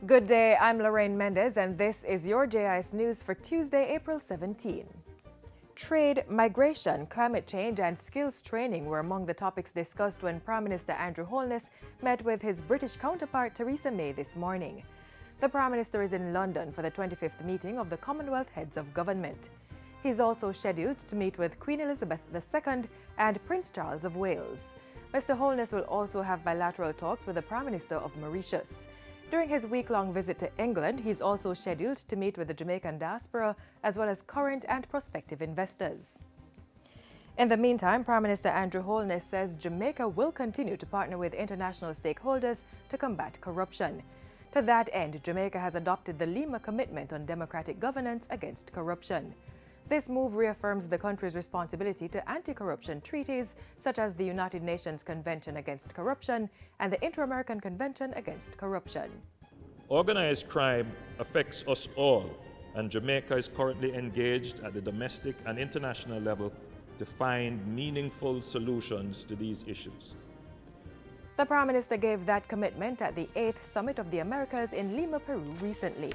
Good day, I'm Lorraine Mendez, and this is your JIS News for Tuesday, April 17. Trade, migration, climate change, and skills training were among the topics discussed when Prime Minister Andrew Holness met with his British counterpart Theresa May this morning. The Prime Minister is in London for the 25th meeting of the Commonwealth Heads of Government. He's also scheduled to meet with Queen Elizabeth II and Prince Charles of Wales. Mr. Holness will also have bilateral talks with the Prime Minister of Mauritius. During his week-long visit to England, he's also scheduled to meet with the Jamaican diaspora as well as current and prospective investors. In the meantime, Prime Minister Andrew Holness says Jamaica will continue to partner with international stakeholders to combat corruption. To that end, Jamaica has adopted the Lima Commitment on Democratic Governance Against Corruption. This move reaffirms the country's responsibility to anti-corruption treaties such as the United Nations Convention Against Corruption and the Inter-American Convention Against Corruption. Organized crime affects us all, and Jamaica is currently engaged at the domestic and international level to find meaningful solutions to these issues. The Prime Minister gave that commitment at the 8th Summit of the Americas in Lima, Peru recently.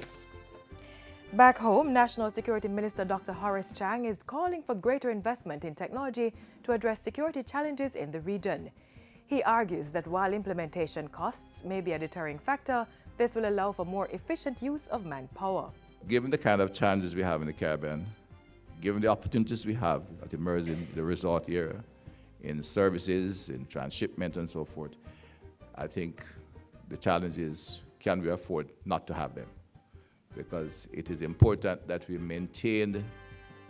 Back home, National Security Minister Dr. Horace Chang is calling for greater investment in technology to address security challenges in the region. He argues that while implementation costs may be a deterring factor, this will allow for more efficient use of manpower. Given the kind of challenges we have in the Caribbean, given the opportunities we have that emerge in the resort area, in services, in transshipment and so forth, I think the challenge is, can we afford not to have them? Because it is important that we maintain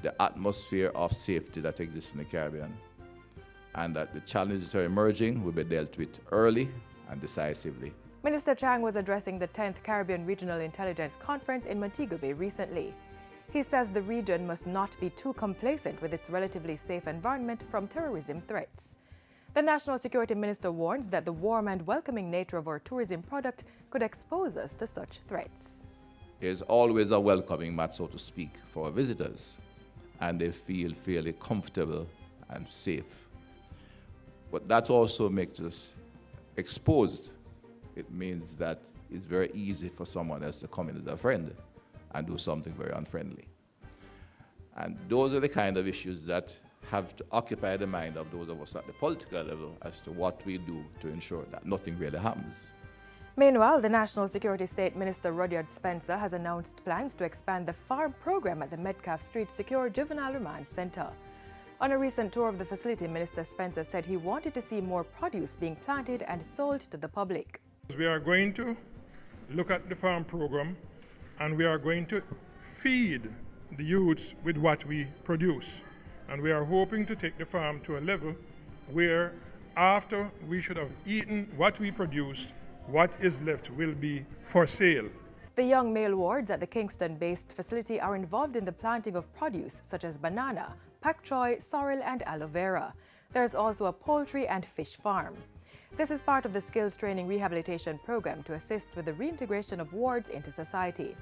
the atmosphere of safety that exists in the Caribbean, and that the challenges that are emerging will be dealt with early and decisively. Minister Chang was addressing the 10th Caribbean Regional Intelligence Conference in Montego Bay recently. He says the region must not be too complacent with its relatively safe environment from terrorism threats. The National Security Minister warns that the warm and welcoming nature of our tourism product could expose us to such threats. There's always a welcoming mat, so to speak, for our visitors, and they feel fairly comfortable and safe. But that also makes us exposed. It means that it's very easy for someone else to come in as a friend and do something very unfriendly. And those are the kind of issues that have to occupy the mind of those of us at the political level as to what we do to ensure that nothing really happens. Meanwhile, the National Security State Minister Rudyard Spencer has announced plans to expand the farm program at the Metcalfe Street Secure Juvenile Remand Center. On a recent tour of the facility, Minister Spencer said he wanted to see more produce being planted and sold to the public. We are going to look at the farm program, and we are going to feed the youths with what we produce. And we are hoping to take the farm to a level where after we should have eaten what we produced, what is left will be for sale. The young male wards at the Kingston-based facility are involved in the planting of produce such as banana, pak choy, sorrel, and aloe vera. There's also a poultry and fish farm. This is part of the skills training rehabilitation program to assist with the reintegration of wards into society.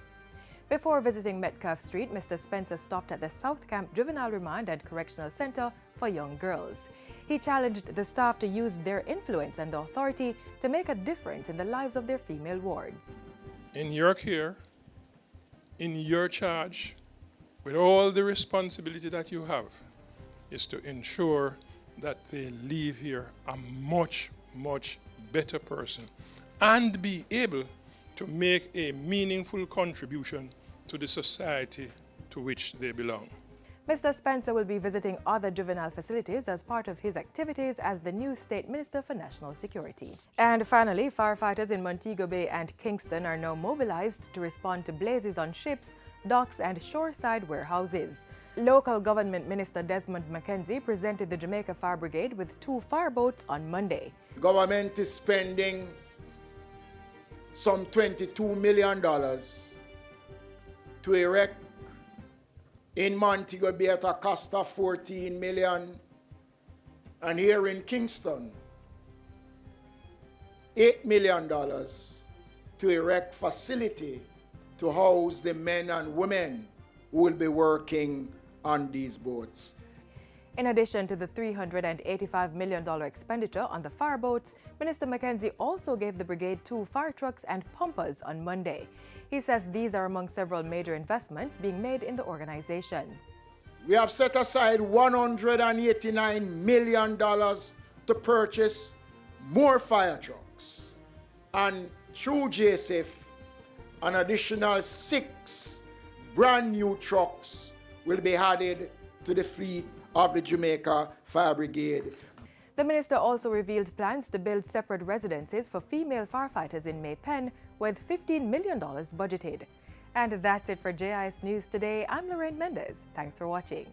Before visiting Metcalfe Street, Mr. Spencer stopped at the South Camp Juvenile Remand and Correctional Center for young girls. He challenged the staff to use their influence and authority to make a difference in the lives of their female wards. In your care, in your charge, with all the responsibility that you have, is to ensure that they leave here a much, much better person and be able to make a meaningful contribution to the society to which they belong. Mr. Spencer will be visiting other juvenile facilities as part of his activities as the new State Minister for National Security. And finally, firefighters in Montego Bay and Kingston are now mobilized to respond to blazes on ships, docks, and shoreside warehouses. Local Government Minister Desmond McKenzie presented the Jamaica Fire Brigade with 2 fireboats on Monday. The government is spending some $22 million to erect in Montego Bay at a cost of $14 million, and here in Kingston, $8 million to erect facility to house the men and women who will be working on these boats. In addition to the $385 million expenditure on the fire boats, Minister Mackenzie also gave the brigade 2 fire trucks and pumpers on Monday. He says these are among several major investments being made in the organization. We have set aside $189 million to purchase more fire trucks. And through JSF, an additional 6 brand new trucks will be added to the fleet of the Jamaica Fire Brigade. The minister also revealed plans to build separate residences for female firefighters in May Pen with $15 million budgeted. And that's it for JIS News today. I'm Lorraine Mendez. Thanks for watching.